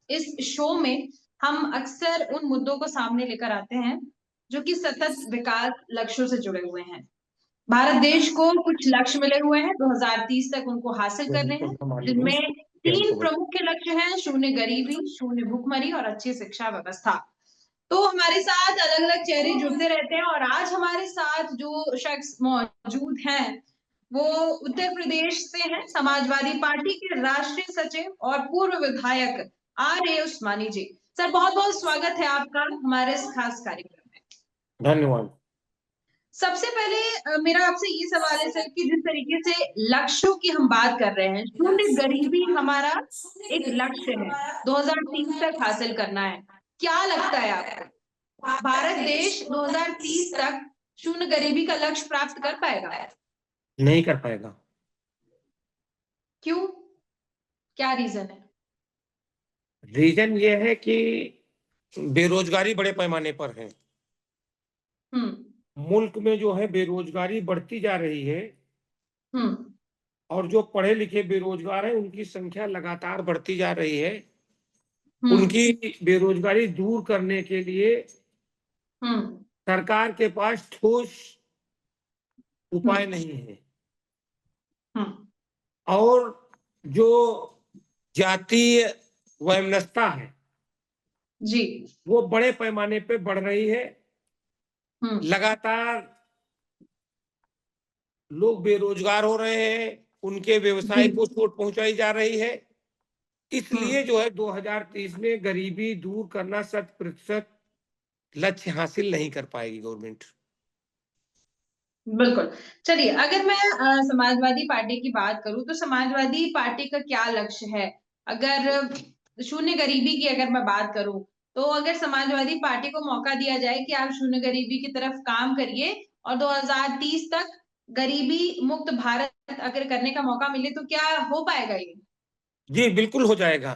इस शो में हम अक्सर उन मुद्दों को सामने लेकर आते हैं, जो कि सतत विकास लक्ष्यों से जुड़े हुए हैं। भारत देश को कुछ लक्ष्य मिले हुए हैं, 2030 तक उनको हासिल करने हैं, जिनमें 3 प्रमुख लक्ष्य हैं, शून्य गरीबी, शून्य भुखमरी और अच्छी शिक्षा व्यवस्था। तो हमारे साथ अलग-अलग चेहरे जुड़ते रहते हैं और आज हमारे साथ जो शख्स मौजूद हैं, वो उत्तर प्रदेश से हैं, समाजवादी पार्टी के राष्ट्रीय सचिव और पूर्व विधायक आर.ए. उस्मानी जी। सर बहुत-बहुत स्वागत है आपका हमारे इस खास कार्यक्रम में। धन्यवाद। सबसे पहले मेरा आपसे ये सवाल है सर कि जिस तरीके से लक्ष्यों की हम बात कर रहे हैं, शून्य गरीबी हमारा एक लक्ष्य है, 2030 तक हासिल करना है। क्या लगता है आपको? भारत देश 2030 तक शून्य गरीबी का लक्ष्य प्राप्त कर पाएगा? नहीं कर पाएगा। क्यों? क्या रीजन है? रीजन ये है कि बेरोजगारी बड़े पैमाने पर है। मुल्क में जो है बेरोजगारी बढ़ती जा रही है और जो पढ़े लिखे बेरोजगार हैं उनकी संख्या लगातार बढ़ती जा रही है। उनकी बेरोजगारी दूर करने के लिए सरकार के पास ठोस उपाय नहीं है। और जो जातीय वैमनस्यता है जी, वो बड़े पैमाने पे बढ़ रही है। लगातार लोग बेरोजगार हो रहे हैं, उनके व्यवसाय को चोट पहुंचाई जा रही है। इसलिए जो है 2030 में गरीबी दूर करना 100% लक्ष्य हासिल नहीं कर पाएगी गवर्नमेंट। बिल्कुल। चलिए अगर मैं समाजवादी पार्टी की बात करूँ तो समाजवादी पार्टी का क्या लक्ष्य है? अगर शून्य गरीबी की अगर मैं बात करूँ, तो अगर समाजवादी पार्टी को मौका दिया जाए कि आप शून्य गरीबी की तरफ काम करिए और 2030 तक गरीबी मुक्त भारत अगर करने का मौका मिले तो क्या हो पाएगा ये? जी, बिल्कुल हो जाएगा।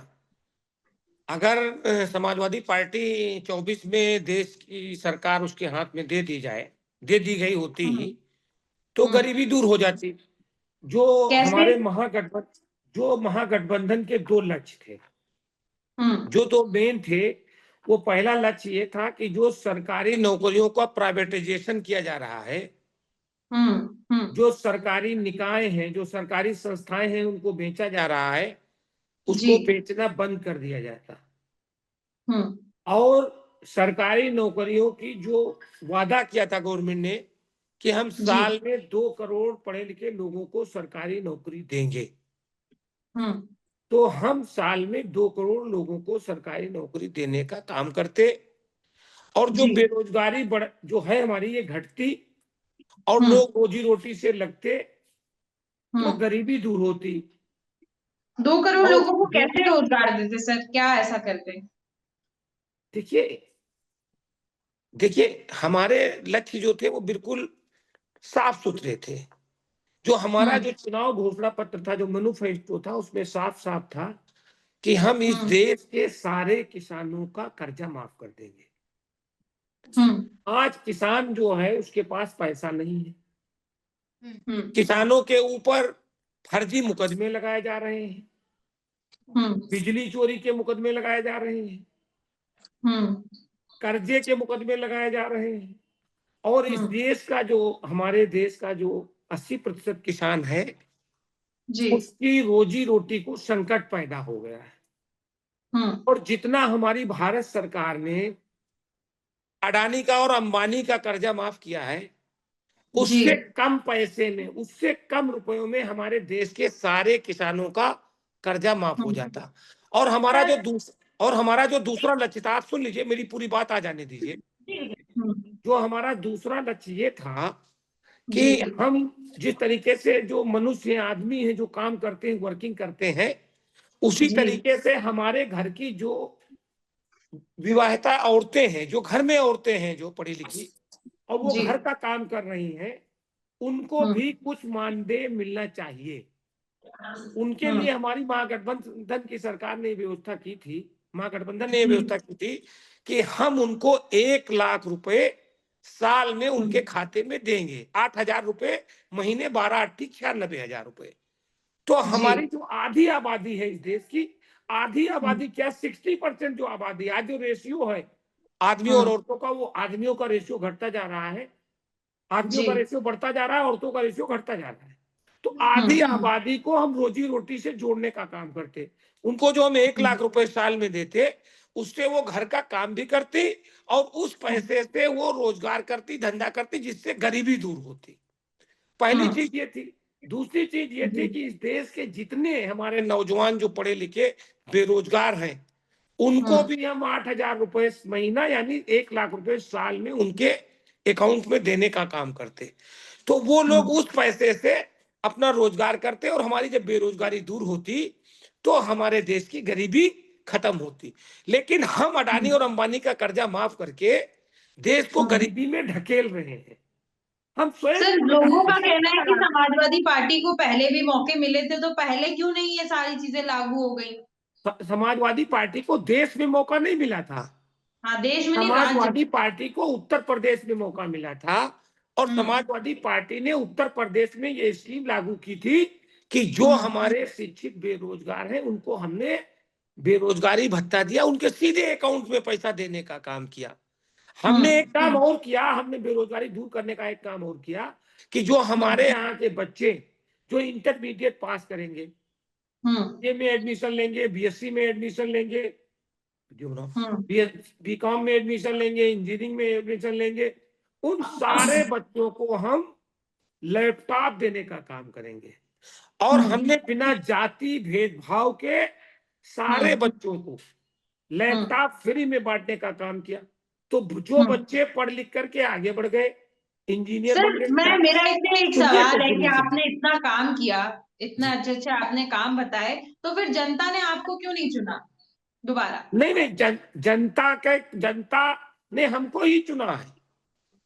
अगर समाजवादी पार्टी 24 में देश की सरकार उसके हाथ में दे दी गई होती हुँ, ही, तो हुँ। गरीबी दूर हो जाती। जो कैसे? हमारे महागठबंधन के 2 लक्ष्य थे, हुँ, जो 2 मेन थे, वो पहला लक्ष्य ये था कि जो सरकारी नौकरियों का प्राइवेटाइजेशन किया जा रहा है, हुँ, हुँ, जो सरकारी निकाय हैं, जो सरकारी संस्थाएं हैं, उनको बेचा जा रहा है, जी, उसको बेचना बंद कर दिया जाता। हुँ, और सरकारी नौकरियों की जो वादा किया था गवर्नमेंट ने कि हम जी, साल में 2 करोड़ पढ़े लिखे लोगों को सरकारी नौकरी देंगे, हुँ, तो हम साल में 2 करोड़ लोगों को सरकारी नौकरी देने का काम करते और जो जी, बेरोजगारी जो है हमारी ये घटती और हुँ, लोग रोजी रोटी से लगते, हुँ। तो गरीबी दूर होती। 2 करोड़ और लोगों को कैसे दूसरा, रोज़गार देते सर? क्या ऐसा करते? देखिए देखिए हमारे लक्ष्य जो थे वो बिल्कुल साफ सुथरे थे। जो हमारा हुँ, जो चुनाव घोषणा पत्र था, जो मैनिफेस्टो था, उसमें साफ साफ था कि हम इस हुँ, देश के सारे किसानों का कर्जा माफ कर देंगे। हुँ, आज किसान जो है उसके पास पैसा नहीं है। हुँ, किसानों के ऊपर फर्जी मुकदमे लगाए जा रहे हैं, हुँ, बिजली चोरी के मुकदमे लगाए जा रहे हैं, हुँ, कर्जे के मुकदमे लगाए जा रहे हैं। और इस हुँ, देश का जो हमारे देश का जो 80% किसान है, जी, उसकी रोजी रोटी को संकट पैदा हो गया है। हुँ, और जितना हमारी भारत सरकार ने अडानी का और अंबानी का कर्जा माफ किया है, जी, उससे कम पैसे में, उससे कम रुपयों में हमारे देश के सारे किसानों का कर्जा माफ हो हुँ, जाता। और हमारा सर जो दूसरा लक्ष्य था, आप सुन लीजिए, मेरी पूरी बात आ जाने दीजिए। हुँ, जो हमारा दूसरा लक्ष्य ये था कि जी, हम जिस तरीके से जो मनुष्य आदमी हैं जो काम करते हैं, वर्किंग करते हैं, उसी जी, तरीके से हमारे घर की जो विवाहिता औरतें हैं, जो घर में औरतें हैं जो पढ़ी लिखी और वो जी, घर का काम कर रही हैं, उनको हुँ, भी कुछ मानदेय मिलना चाहिए। उनके हुँ, लिए हमारी महागठबंधन की सरकार ने व्यवस्था की थी, महागठबंधन ने जी, व्यवस्था की थी कि हम उनको 1 लाख रुपए साल में हुँ, उनके खाते में देंगे। 8,000 रुपए महीने, 12 8 96,000 रुपए। तो जी, हमारी जो आधी आबादी है इस देश की, आधी आबादी क्या 60% जो आबादी, आज जो रेशियो है आदमियों और औरतों का, वो आदमियों का रेशियो घटता जा रहा है, आदमियों का रेशियो बढ़ता जा रहा है, औरतों का रेशियो घटता जा रहा है। तो आधी आबादी को हम रोजी रोटी से जोड़ने का काम करते। उनको जो हम 1 लाख रुपए साल में देते, उससे वो घर का काम भी करती और उस पैसे से वो रोजगार करती, धंधा करती, जिससे गरीबी दूर होती। पहली चीज ये थी। दूसरी चीज ये थी कि इस देश के जितने हमारे नौजवान जो पढ़े लिखे बेरोजगार हैं, उनको भी हम 8,000 रुपए महीना यानी 1 लाख रुपए साल में उनके अकाउंट में देने का काम करते। तो वो लोग उस पैसे से अपना रोजगार करते और हमारी जब बेरोजगारी दूर होती तो हमारे देश की गरीबी खत्म होती। लेकिन हम अडानी और अंबानी का कर्जा माफ करके देश को गरीबी में ढकेल रहे हैं। हम स्वयं सर, लोगों का कहना है कि समाजवादी पार्टी को पहले भी मौके मिले थे, तो पहले क्यों नहीं ये सारी चीजें लागू हो गई? समाजवादी पार्टी को देश में मौका नहीं मिला था। हाँ, देश में नहीं, राज्य समाजवादी पार्टी को उत्तर प्रदेश में मौका मिला था और समाजवादी पार्टी ने उत्तर प्रदेश में ये स्कीम लागू की थी कि जो हमारे शिक्षित बेरोजगार हैं उनको हमने बेरोजगारी भत्ता दिया, उनके सीधे अकाउंट में पैसा देने का काम किया। हमने एक काम और किया, हमने बेरोजगारी दूर करने का एक काम और किया कि जो हमारे यहाँ के बच्चे जो इंटरमीडिएट पास करेंगे, ये में एडमिशन लेंगे, बीएससी में एडमिशन लेंगे, बीकॉम में एडमिशन लेंगे, इंजीनियरिंग में एडमिशन लेंगे, उन सारे बच्चों को हम लैपटॉप देने का काम करेंगे और हमने बिना जाति भेदभाव के सारे बच्चों को लैपटॉप फ्री में बांटने का काम किया। तो जो बच्चे पढ़ लिख करके आगे बढ़ गए, इंजीनियर बन गए। मेरा इसलिए एक सवाल है कि आपने इतना काम किया, इतना अच्छे अच्छे आपने काम बताए, तो फिर जनता ने आपको क्यों नहीं चुना दोबारा? नहीं, जनता ने हमको ही चुना है।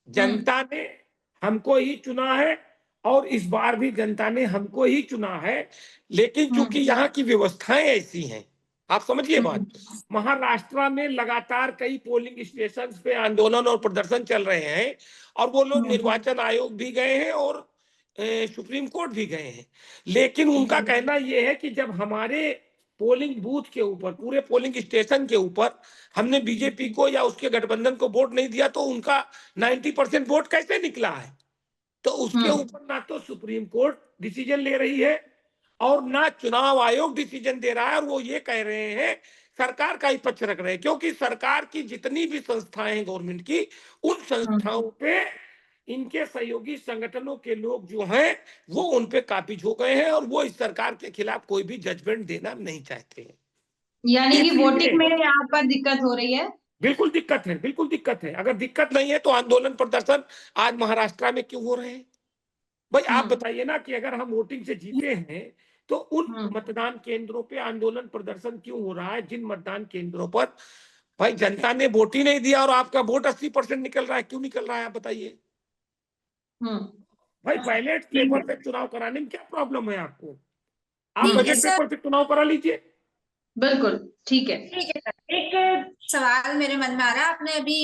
जनता ने हमको ही चुना है और इस बार भी जनता ने हमको ही चुना है। लेकिन क्योंकि यहाँ की व्यवस्थाएं ऐसी हैं, आप समझिए बात। महाराष्ट्र में लगातार कई पोलिंग स्टेशन पे आंदोलन और प्रदर्शन चल रहे हैं और वो लोग निर्वाचन आयोग भी गए हैं और सुप्रीम कोर्ट भी गए हैं। लेकिन उनका कहना यह है कि जब हमारे पोलिंग बूथ के ऊपर, पूरे पोलिंग स्टेशन के ऊपर हमने बीजेपी को या उसके गठबंधन को वोट नहीं दिया तो उनका 90% वोट कैसे निकला है? तो उसके ऊपर ना तो सुप्रीम कोर्ट डिसीजन ले रही है और ना चुनाव आयोग डिसीजन दे रहा है। और वो ये कह रहे हैं, सरकार का ही पक्ष रख रहे हैं, क्योंकि सरकार की जितनी भी संस्थाएं हैं गवर्नमेंट की, उन संस्थाओं पे इनके सहयोगी संगठनों के लोग जो हैं वो उन पे काबिज हो गए हैं और वो इस सरकार के खिलाफ कोई भी जजमेंट देना नहीं चाहते हैं। यानी कि वोटिंग में यहाँ पर दिक्कत हो रही है? बिल्कुल दिक्कत है, बिल्कुल दिक्कत है। अगर दिक्कत नहीं है तो आंदोलन प्रदर्शन आज महाराष्ट्र में क्यों हो रहे हैं? भाई आप बताइए ना कि अगर हम वोटिंग से जीते हैं तो उन मतदान केंद्रों पे आंदोलन प्रदर्शन क्यों हो रहा है जिन मतदान केंद्रों पर भाई जनता ने वोट ही नहीं दिया और आपका वोट 80% निकल रहा है? क्यों निकल रहा है आप बताइए। भाई बैलेट पेपर से चुनाव कराने में क्या प्रॉब्लम है आपको? आप बैलेट पेपर से चुनाव करा लीजिए। बिल्कुल ठीक है। सर, एक सवाल मेरे मन में आ रहा है। आपने अभी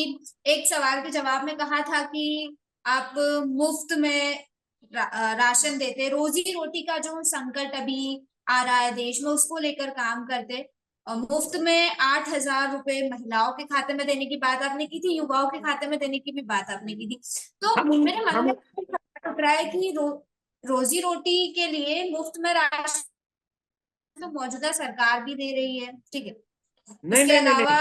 एक सवाल के जवाब में कहा था कि आप मुफ्त में राशन देते, रोजी रोटी का जो संकट अभी आ रहा है देश में उसको लेकर काम करते, और मुफ्त में 8,000 रुपए महिलाओं के खाते में देने की बात आपने की थी, युवाओं के खाते में देने की भी बात आपने की थी। तो मेरे मन में उठ रहा है कि रोजी रोटी के लिए मुफ्त में राशन तो मौजूदा सरकार भी दे रही है, ठीक है। इसके अलावा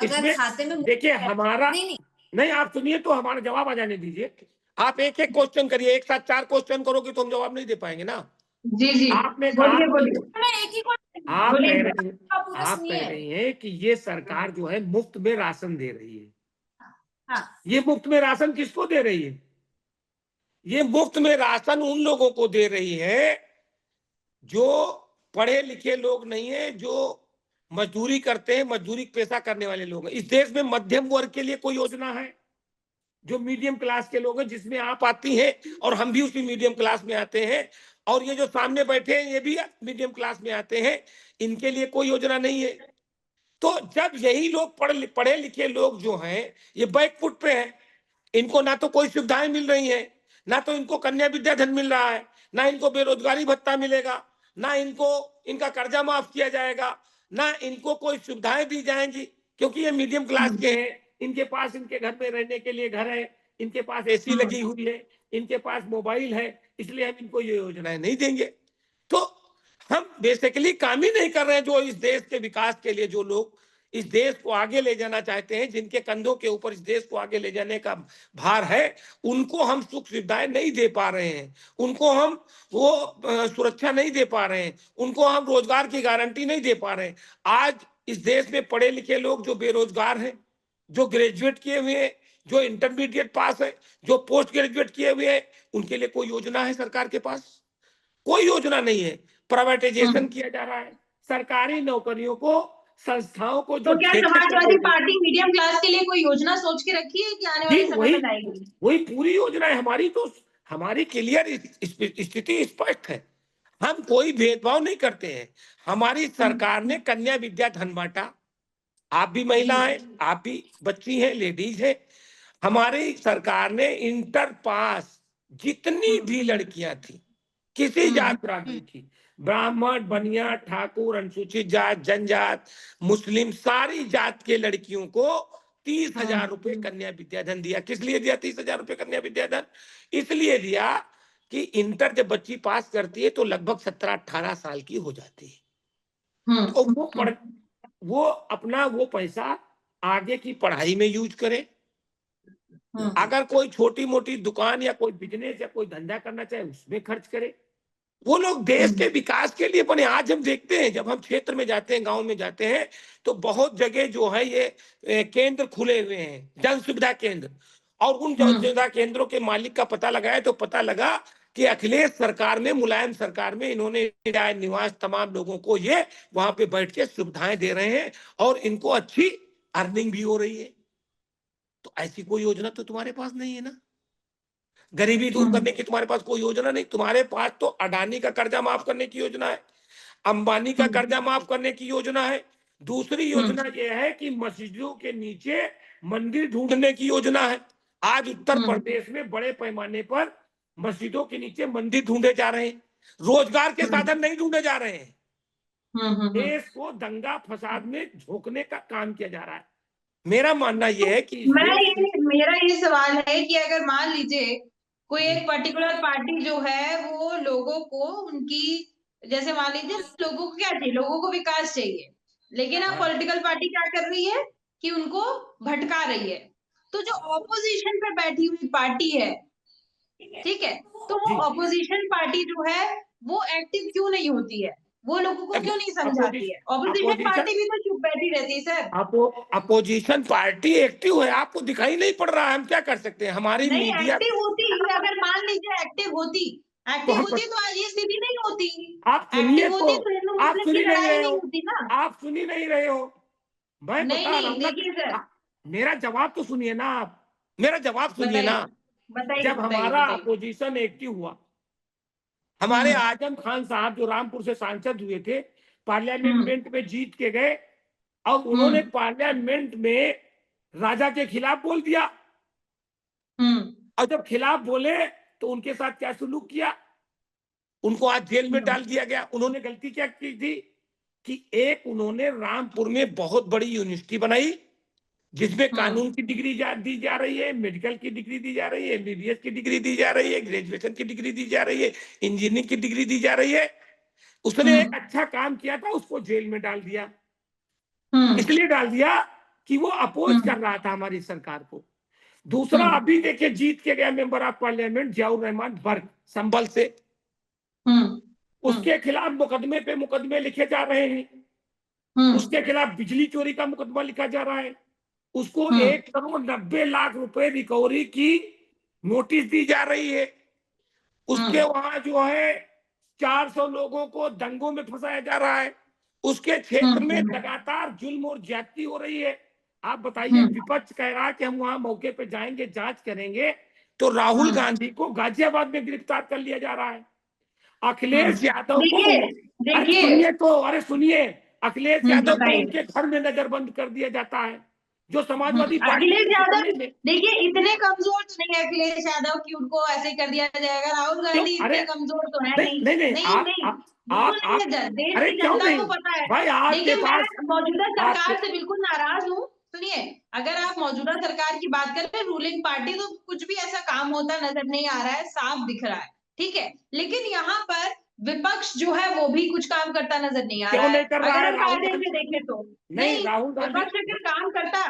अगर खाते में देखिए हमारा नहीं, आप सुनिए तो हमारा जवाब आ जाने दीजिए। आप एक एक क्वेश्चन करिए, एक साथ 4 क्वेश्चन करोगे तो हम जवाब नहीं दे पाएंगे ना। जी आपने बोलिए आप कह रही हैं कि ये सरकार जो है मुफ्त में राशन दे रही है। हाँ। ये मुफ्त में राशन किसको दे रही है? ये मुफ्त में राशन उन लोगों को दे रही है जो पढ़े लिखे लोग नहीं है, जो मजदूरी करते हैं, मजदूरी पेशा करने वाले लोग हैं। इस देश में मध्यम वर्ग के लिए कोई योजना है? जो मीडियम क्लास के लोग हैं, जिसमें आप आती हैं और हम भी उसी मीडियम क्लास में आते हैं और ये जो सामने बैठे हैं ये भी मीडियम क्लास में आते हैं, इनके लिए कोई योजना नहीं है। तो जब यही लोग पढ़े लिखे लोग जो हैं ये बैकफुट पे हैं, इनको ना तो कोई सुविधाएं मिल रही हैं, ना तो इनको कन्या विद्याधन मिल रहा है, ना इनको बेरोजगारी भत्ता मिलेगा, ना इनको इनका कर्जा माफ किया जाएगा, ना इनको कोई सुविधाएं दी जाएंगी, क्योंकि ये मीडियम क्लास के हैं, इनके पास इनके घर में रहने के लिए घर है, इनके पास एसी लगी हुई है, इनके पास मोबाइल है, इसलिए हम इनको ये योजनाएं नहीं देंगे। तो हम बेसिकली काम ही नहीं कर रहे हैं। जो इस देश के विकास के लिए, जो लोग इस देश को आगे ले जाना चाहते हैं, जिनके कंधों के ऊपर इस देश को आगे ले जाने का भार है, उनको हम सुख सुविधाएं नहीं दे पा रहे हैं, उनको हम वो सुरक्षा नहीं दे पा रहे हैं, उनको हम रोजगार की गारंटी नहीं दे पा रहे हैं। आज इस देश में पढ़े लिखे लोग जो बेरोजगार हैं, जो ग्रेजुएट किए हुए हैं, जो इंटरमीडिएट पास है, जो पोस्ट ग्रेजुएट किए हुए हैं, उनके लिए कोई योजना है सरकार के पास? कोई योजना नहीं है। प्राइवेटाइजेशन किया जा रहा है, सरकारी नौकरियों को, संस्थाओं को तो जो क्या समाजवादी पार्टी मीडियम क्लास के लिए कोई योजना सोच के रखी है कि आने वाले समय में लाएगी? वही पूरी योजना है हमारी। तो हमारी क्लियर स्थिति स्पष्ट है, हम कोई भेदभाव नहीं करते हैं। हमारी सरकार ने कन्या विद्या धन बांटा, आप भी महिला हैं, आप भी बच्ची हैं, लेडीज हैं। हमारी सरकार ने इंटर पास जितनी भी लड़कियां थी, किसी जात ब्राह्मण की, ब्राह्मण, बनिया, ठाकुर, अनुसूचित जात, जनजात, मुस्लिम, सारी जात के लड़कियों को 30,000 रुपए कन्या विद्याधन दिया। किस लिए दिया 30,000 रुपए कन्या विद्याधन? इसलिए दिया कि इंटर जब बच्ची पास करती है तो लगभग 17-18 साल की हो जाती है, तो वो अपना वो पैसा आगे की पढ़ाई में यूज करे। अगर कोई छोटी मोटी दुकान या कोई बिजनेस या कोई धंधा करना चाहे उसमें खर्च करे। वो लोग देश के विकास के लिए बने। आज हम देखते हैं, जब हम क्षेत्र में जाते हैं, गांव में जाते हैं, तो बहुत जगह जो है ये केंद्र खुले हुए हैं, जन सुविधा केंद्र, और उन जन सुविधा केंद्रों के मालिक का पता लगाया तो पता लगा कि अखिलेश सरकार में, मुलायम सरकार में, इन्होंने निवास तमाम लोगों को ये वहां पे बैठ के सुविधाएं दे रहे हैं और इनको अच्छी अर्निंग भी हो रही है। तो ऐसी कोई योजना तो तुम्हारे पास नहीं है ना। गरीबी दूर करने की तुम्हारे पास कोई योजना नहीं। तुम्हारे पास तो अडानी का कर्जा माफ करने की योजना है, अंबानी का कर्जा माफ करने की योजना है। दूसरी योजना यह है कि मस्जिदों के नीचे मंदिर ढूंढने की योजना है। आज उत्तर प्रदेश में बड़े पैमाने पर मस्जिदों के नीचे मंदिर ढूंढे जा रहे हैं, रोजगार के साधन नहीं ढूंढे जा रहे हैं। देश को दंगा फसाद में झोंकने का काम किया जा रहा है। मेरा मानना यह है कि मेरा ये सवाल है कि अगर मान लीजिए कोई एक पर्टिकुलर पार्टी जो है वो लोगों को उनकी, जैसे मान लीजिए लोगों को क्या चाहिए, लोगों को विकास चाहिए, लेकिन अब पॉलिटिकल पार्टी क्या कर रही है कि उनको भटका रही है। तो जो ऑपोजिशन पे बैठी हुई पार्टी है, ठीक है, तो वो ऑपोजिशन पार्टी जो है वो एक्टिव क्यों नहीं होती है? वो लोगों को क्यों नहीं समझाती है? ऑपोजिशन पार्टी भी तो चुप बैठी रहती है सर। अपोजिशन पार्टी एक्टिव है, आपको दिखाई नहीं पड़ रहा है। हम क्या कर सकते हैं? हमारी नहीं, मीडिया एक्टिव होती, अगर मान लीजिए एक्टिव होती तो आज ये स्थिति नहीं होती। आप सुनिए, तो आप सुन ही नहीं रहे हो, होती ना। आप सुन ही नहीं रहे हो। मैं बता रहा हूँ ना, मेरा जवाब तो सुनिए ना, आप मेरा जवाब सुनिए ना। जब हमारा अपोजिशन एक्टिव हुआ, हमारे आजम खान साहब जो रामपुर से सांसद हुए थे, पार्लियामेंट में जीत के गए और उन्होंने पार्लियामेंट में राजा के खिलाफ बोल दिया। और जब खिलाफ बोले तो उनके साथ क्या सुलूक किया? उनको आज जेल में डाल दिया गया। उन्होंने गलती क्या की थी कि एक उन्होंने रामपुर में बहुत बड़ी यूनिवर्सिटी बनाई जिसमें कानून की डिग्री दी जा रही है, मेडिकल की डिग्री दी जा रही है, एमबीबीएस की डिग्री दी जा रही है, ग्रेजुएशन की डिग्री दी जा रही है, इंजीनियरिंग की डिग्री दी जा रही है। उसने एक अच्छा काम किया था, उसको जेल में डाल दिया। इसलिए डाल दिया कि वो अपोज कर रहा था हमारी सरकार को। दूसरा, अभी देखिए जीत के गया member of parliament Ziaur Rahman Barq, Sambhal से, उसके खिलाफ मुकदमे पे मुकदमे लिखे जा रहे हैं। उसके खिलाफ बिजली चोरी का मुकदमा लिखा जा रहा है। उसको 1,90,00,000 रुपए रिकवरी की नोटिस दी जा रही है। उसके वहां जो है 400 लोगों को दंगों में फंसाया जा रहा है। उसके क्षेत्र में लगातार जुल्म और ज्यादती हो रही है। आप बताइए, विपक्ष कह रहा है कि हम वहां मौके पे जाएंगे, जांच करेंगे, तो राहुल गांधी को गाजियाबाद में गिरफ्तार कर लिया जा रहा है। अखिलेश यादव को अरे सुनिए, अखिलेश यादव को उनके घर में नजरबंद कर दिया जाता है। जो समाजवादी पार्टी, अखिलेश यादव देखिए इतने कमजोर तो नहीं है अखिलेश यादव कि उनको ऐसे कर दिया जाएगा। राहुल गांधी इतने कमजोर तो है नहीं। बिल्कुल आप नहीं है, देश अरे की क्यों जनता नहीं को पता है। भाई, आपके देखिए, मैं पास मौजूदा आपके सरकार से बिल्कुल नाराज हूँ। सुनिए, अगर आप मौजूदा सरकार की बात करें, रूलिंग पार्टी, तो कुछ भी ऐसा काम होता नजर नहीं आ रहा है, साफ दिख रहा है, ठीक है। लेकिन यहाँ पर विपक्ष जो है वो भी कुछ काम करता नजर नहीं आ क्यों रहा नहीं है। कर रहा अगर है हम राहुल कायदे से गांधी? देखें तो नहीं, नहीं, राहुल गांधी, विपक्ष अगर काम करता,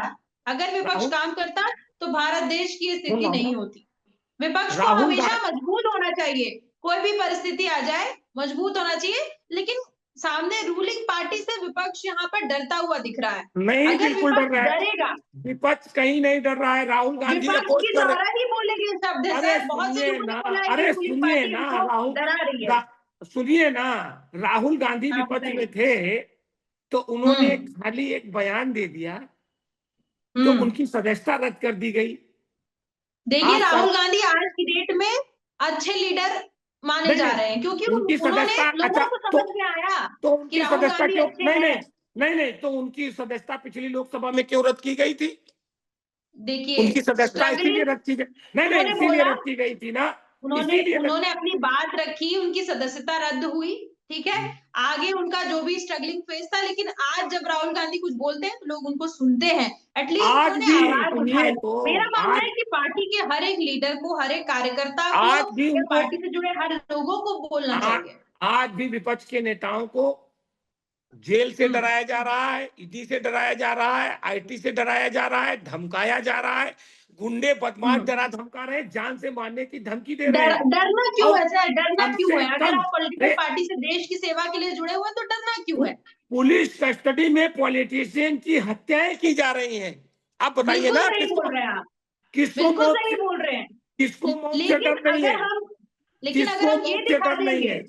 अगर विपक्ष राहुल काम करता तो भारत देश की ये सुन स्थिति रहा हूं नहीं ना, होती। विपक्ष को राहुल हमेशा गांधी मजबूत होना चाहिए, कोई भी परिस्थिति आ जाए मजबूत होना चाहिए। लेकिन सामने रूलिंग पार्टी से विपक्ष यहाँ पर डरता हुआ दिख रहा है। नहीं, अगर बिल्कुल डर विपक्ष रहा है। डरेगा, विपक्ष कहीं नहीं डर रहा है, राहुल गांधी विपक्ष अपोज के कर रहे। द्वारा ही बोले गए शब्द है अरे सर। बहुत से सुनिए लोगों ने ना, बोला है कि अरे रूलिंग सुनिए पार्टी ना, हमको डरा रही है। सुनिए ना, राहुल गांधी हाँ, विपक्ष में बताइए। थे तो उन्होंने हम्म खाली एक बयान दे दिया तो हम्म उनकी सदस्यता रद्द कर दी गई। देखिए, आज सर राहुल गांधी आज की डेट में अच्छे लीडर माने नहीं जा नहीं, रहे हैं, क्योंकि उनकी उन्होंने सदस्यता, लोगों अच्छा, को समझ में आया तो कि उनकी राहुल सदस्यता गांधी क्यों अच्छे नहीं हैं। नहीं नहीं नहीं, तो उनकी सदस्यता पिछली लोकसभा में क्यों रद्द की गई थी? देखिए, उनकी सदस्यता इसीलिए स्ट्रगलिंग, रद्द की गई, नहीं नहीं, उन्होंने इसीलिए बोला, रद्द की गई थी ना, उन्होंने इसीलिए रद्द। उन्होंने अपनी बात रखी, उनकी सदस्यता रद्द हुई, ठीक है। आगे उनका जो भी स्ट्रगलिंग फेज था, लेकिन आज जब राहुल गांधी कुछ बोलते हैं तो लोग उनको सुनते हैं। एटलीस्ट आज उन्होंने भी आवाज सुनिए उठाई। तो, मेरा मानना आज है कि पार्टी के हर एक लीडर को, हर एक कार्यकर्ता को आज भी या उनको, पार्टी से जुड़े हर लोगों को बोलना आज, चाहिए। आज भी विपक्ष के नेताओं को जेल से हम्म डराया जा रहा है, ईडी से डराया जा रहा है, आईटी से डराया जा रहा है, धमकाया जा रहा है, गुंडे बदमाश हम्म डरा धमका रहे हैं, जान से मारने की धमकी दे रहे हैं। डरना क्यों और है सर? डरना कम क्यों से है? अगर कम आप पॉलिटिकल पार्टी से देश की सेवा के लिए जुड़े हुए हैं तो डरना क्यों है? पुलिस कस्टडी में पॉलिटिशियन की हत्याएं की जा रही हैं। आप बताइए बिल्कुल ना, सही बोल रहे हैं आप, किसको बिल्कुल मौत सही से, बोल रहे हैं। किसको मौत से लेकिन डर नहीं अगर है? हम लेकिन अगर किसको हम ये मौत से दिखा डर नहीं देंगे, है?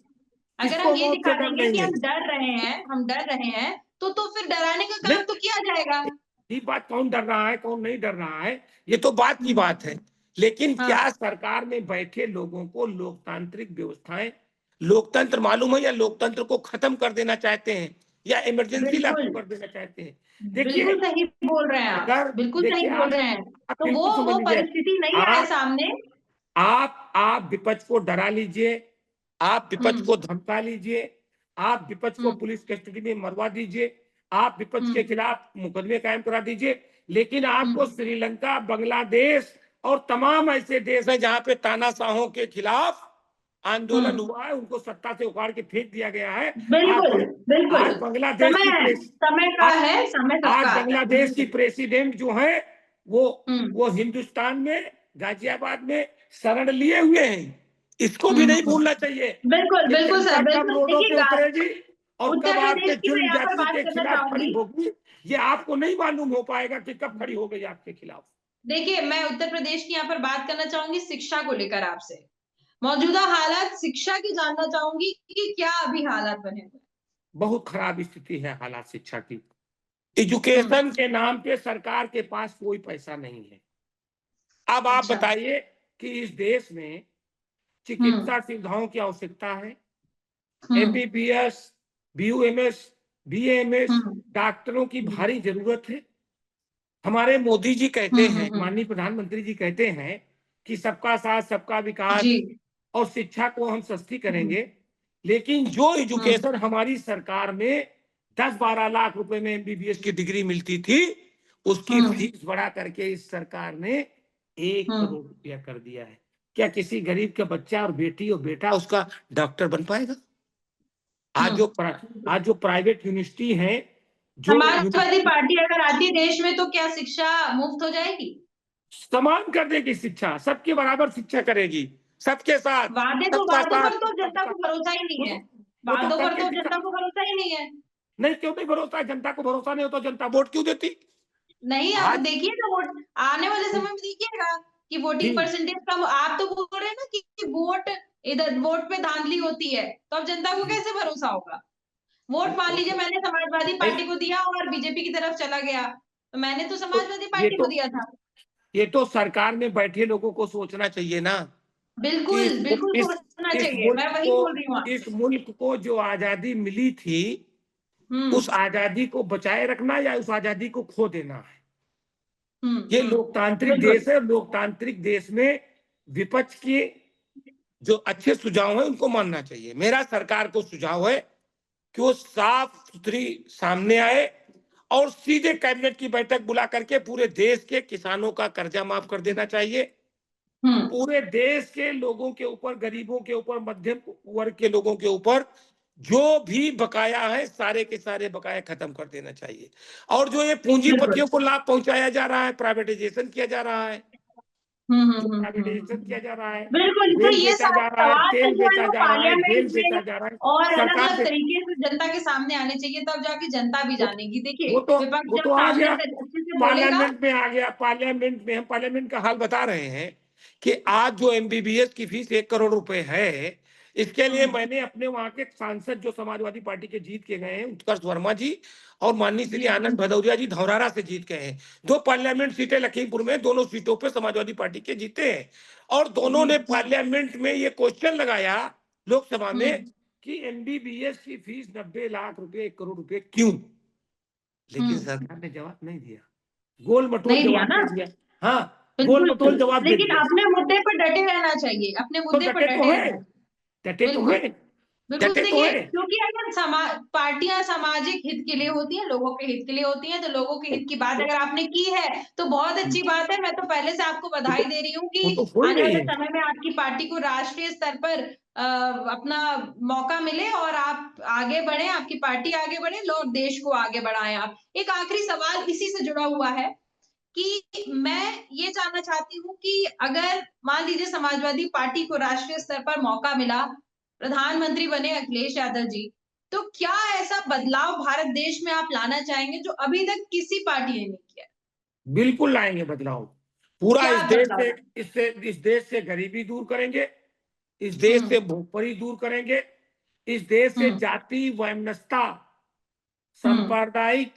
अगर हम किसको ये मौत दिखा से डर देंगे नहीं कि है? हम डर रहे हैं, तो फिर डराने का नहीं, काम तो किया जाएगा। ये बात कौन डर रहा है कौन नहीं डर रहा है, ये तो बात की बात है। लेकिन हाँ, क्या सरकार में बैठे लोगों को लोकतांत्रिक व्यवस्थाएं, लोकतंत्र मालूम है, या लोकतंत्र को खत्म कर देना चाहते हैं, या इमरजेंसी लागू बिल्कुल, कर देना चाहते हैं? देखिए, बिल्कुल सही बोल रहे हैं आप, अगर बिल्कुल सही देखिए, बोल रहे हैं। आप तो बिल्कुल समझ वो लीजिए, परिस्थिति नहीं आए आप सामने। आप विपक्ष को डरा लीजिए, आप विपक्ष हम्म को धमका लीजिए, आप विपक्ष को हम्म पुलिस कस्टडी में मरवा दीजिए, आप विपक्ष के हम्म खिलाफ मुकदमे कायम करा दीजिए, लेकिन आपको हम्म श्रीलंका, बांग्लादेश और तमाम ऐसे देश हैं जहां पे तानाशाहों के खिलाफ आंदोलन हम्म हुआ है, उनको सत्ता से उखाड़ के फेंक दिया गया है। बिल्कुल, आज बिल्कुल। आज बांग्लादेश समय की है, प्रेस समय का आज है, समय आज सबका आता है। बांग्लादेश की प्रेसिडेंट जो है वो हम्म वो हिंदुस्तान में गाजियाबाद में शरण लिए हुए हैं। इसको भी नहीं हम्म भूलना चाहिए बिल्कुल, कि बिल्कुल जनता सर, कब बिल्कुल। रोडों पे देखिए, उतरेगी और कब उत्तर आपके प्रदेश की मैं जुल्म यहाँ पर जाति बात के करना खिलाफ खड़ी चाहूंगी। होगी, ये आपको नहीं मालूम हो पाएगा कि कब खड़ी हो गई आपके खिलाफ। देखिए, मैं उत्तर प्रदेश की यहाँ पर बात करना चाहूंगी शिक्षा को लेकर आपसे। मौजूदा हालात शिक्षा की जानना चाहूंगी कि क्या अभी हालात बने हुए बहुत खराब स्थिति है हालात शिक्षा की। हैं? एजुकेशन के नाम पे सरकार के पास कोई पैसा नहीं है। अब आप अच्छा। बताइए कि इस देश में हम्म चिकित्सा सुविधाओं की आवश्यकता है, हम्म एमबीबीएस, बीयूएमएस, बीएमएस हम्म डॉक्टरों की भारी जरूरत है। हमारे मोदी जी कहते हैं, हम्म। माननीय प्रधानमंत्री जी कहते हैं कि सबका साथ सबका विकास जी। और शिक्षा को हम सस्ती हम्म करेंगे। लेकिन जो हम्म एजुकेशन हमारी सरकार में 10-12 लाख रुपए में एमबीबीएस की डिग्री मिलती थी, उसकी हम्म फीस बढ़ा करके इस सरकार ने 1 करोड़ हम्म रुपया कर दिया है। क्या किसी गरीब का बच्चा और बेटी और बेटा उसका डॉक्टर बन पाएगा? आज जो प्राइवेट यूनिवर्सिटी है, जो समाजवादी पार्टी अगर आती है देश में तो क्या शिक्षा मुफ्त हो जाएगी? समान कर देगी शिक्षा, सबके बराबर शिक्षा करेगी, सबके साथ, सबका वादों साथ, पर तो सबका जनता को विकास। भरोसा ही वो नहीं है। तो वो तो वादों पर करके तो दिखा। जनता को भरोसा ही नहीं है। नहीं, क्यों नहीं भरोसा है? जनता को भरोसा नहीं हो तो जनता वोट क्यों देती? नहीं, अब आज देखिए ना, वोट आने वाले समय में देखिएगा कि वोटिंग जी, परसेंटेज कम। आप तो बोल रहे हैं ना कि वोट, इधर वोट पे धांधली होती है, तो अब जनता को कैसे भरोसा होगा? वोट मान लीजिए मैंने समाजवादी नहीं, पार्टी को दिया और बीजेपी की तरफ चला गया, तो मैंने तो तो समाजवादी ये पार्टी को तो दिया था। ये तो सरकार में बैठे लोगों को सोचना चाहिए ना कि बिल्कुल, बिल्कुल सोचना इस चाहिए, मैं मुल्क वही को बोल रही हूँ इस आपसे। मुल्क को जो आजादी मिली थी, उस हम्म आजादी को बचाए रखना या उस आजादी को खो देना है। ये हम्म। लोकतांत्रिक बिल्कुल। देश है। लोकतांत्रिक देश में विपक्ष की जो अच्छे सुझाव हैं उनको मानना चाहिए। मेरा सरकार को सुझाव है कि वो साफ सुथरी सामने आए और सीधे कैबिनेट की बैठक बुला करके पूरे देश के किसानों का कर्जा माफ कर देना चाहिए। पूरे देश के लोगों के ऊपर, गरीबों के ऊपर, मध्यम वर्ग के लोगों के ऊपर जो भी बकाया है सारे के सारे बकाया खत्म कर देना चाहिए। और जो ये पूंजीपतियों को लाभ पहुंचाया जा रहा है, प्राइवेटाइजेशन किया जा रहा है, प्राइवेटाइजेशन किया जा रहा है, बिल्कुल। तो रेल ये बेचा जा सारे रहा है, सवाल तेल जो है बेचा वो जा रहा है, जेल पार्लियामेंट बेचा में जा रहा है, और अलग सरकार अलग से तरीके से जनता के सामने आने चाहिए, तब जाके जनता भी जानेगी। देखिए विपक्ष वो जब तो आ सामने गया, से अच्छे से बोलेगा। पार्लियामेंट में आ गया। पार्लियामेंट में हम पार्लियामेंट का हाल बता रहे हैं कि आज जो एमबीबीएस की फीस 1 करोड़ रुपए है, इसके लिए मैंने अपने वहां के सांसद जो समाजवादी पार्टी के जीत के गए हैं, उत्कर्ष वर्मा जी और माननीय श्री आनंद भदौरिया जी धौरारा से जीत गए हैं। 2 पार्लियामेंट सीटें लखीमपुर में, दोनों सीटों पे समाजवादी पार्टी के जीते हैं। और दोनों ने पार्लियामेंट में ये क्वेश्चन लगाया लोकसभा में कि एमबीबीएस की फीस 90 लाख रुपए, 1 करोड़ रुपए क्यों? लेकिन सरकार ने जवाब नहीं दिया, गोल मटोल जवाब नहीं दिया। हाँ, गोल मटोल जवाब दे लेकिन दिया। अपने मुद्दे पर डटे रहना चाहिए, अपने तो मुद्दे पर डटे तो डटे है, रहना। डटे तो बिल्कुल है, बिल्कुल। डटे तो देखिए, है। क्योंकि अगर पार्टियां सामाजिक हित के लिए होती हैं, लोगों के हित के लिए होती हैं, तो लोगों के हित की बात अगर आपने की है तो बहुत अच्छी बात है। मैं तो पहले से आपको बधाई दे रही हूँ कि वो तो हो ही आने रही वाले है। समय में आपकी पार्टी को राष्ट्रीय स्तर पर अपना मौका मिले और आप आगे बढ़े, आपकी पार्टी आगे बढ़े, लोग देश को आगे बढ़ाएं। आप एक आखिरी सवाल इसी से जुड़ा हुआ है कि मैं ये जानना चाहती हूँ कि अगर मान लीजिए समाजवादी पार्टी को राष्ट्रीय स्तर पर मौका मिला, प्रधानमंत्री बने अखिलेश यादव जी, तो क्या ऐसा बदलाव भारत देश में आप लाना चाहेंगे जो अभी तक किसी पार्टी ने नहीं किया? बिल्कुल लाएंगे बदलाव। पूरा क्या इस देश बदलाव? से इस देश से गरीबी दूर करेंगे, इस देश से भूखमरी दूर करेंगे, इस देश से जाति वैमनस्यता, सांप्रदायिक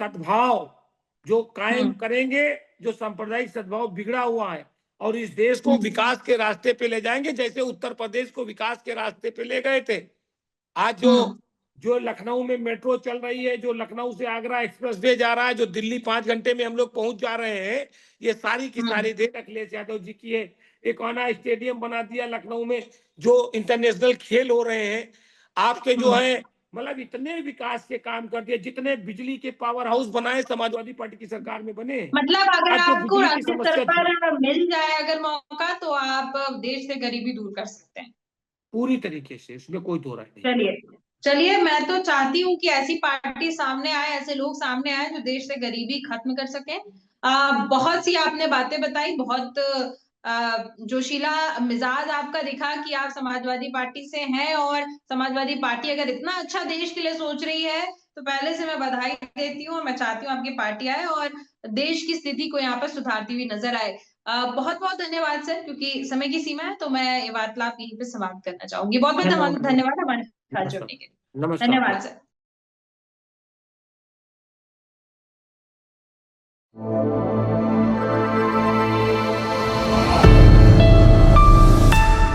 सद्भाव जो कायम करेंगे, जो सांप्रदायिक सद्भाव बिगड़ा हुआ है, और इस देश को विकास के रास्ते पे ले जाएंगे, जैसे उत्तर प्रदेश को विकास के रास्ते पे ले गए थे। आज जो लखनऊ में मेट्रो चल रही है, जो लखनऊ से आगरा एक्सप्रेसवे जा रहा है, जो दिल्ली 5 घंटे में हम लोग पहुंच जा रहे हैं, ये सारी की सारी देन अखिलेश यादव जी की है। एक आना स्टेडियम बना दिया लखनऊ में, जो इंटरनेशनल खेल हो रहे हैं। आपके जो है मतलब इतने विकास के काम कर दिए, जितने बिजली के पावर हाउस बनाए समाजवादी पार्टी की सरकार में बने। मतलब अगर आज जो आपको बिजली की राष्ट्रीय स्तर समस्या थी, पर मिल जाए अगर मौका, तो आप देश से गरीबी दूर कर सकते हैं पूरी तरीके से, इसमें कोई दो राय नहीं। चलिए चलिए, मैं तो चाहती हूँ कि ऐसी पार्टी सामने आए, ऐसे लोग सामने आए जो देश से गरीबी खत्म कर सके। बहुत सी आपने बातें बताई, बहुत जोशीला मिजाज आपका दिखा कि आप समाजवादी पार्टी से हैं, और समाजवादी पार्टी अगर इतना अच्छा देश के लिए सोच रही है तो पहले से मैं बधाई देती हूँ। मैं चाहती हूँ आपकी पार्टी आए और देश की स्थिति को यहाँ पर सुधारती हुई नजर आए। बहुत बहुत धन्यवाद सर, क्योंकि समय की सीमा है तो मैं ये वार्तालाप यहीं पे समाप्त करना चाहूंगी। बहुत बहुत धन्यवाद। धन्यवाद हमारे साथ नमस्कार। जुड़ने के लिए। नमस्कार। धन्यवाद सर।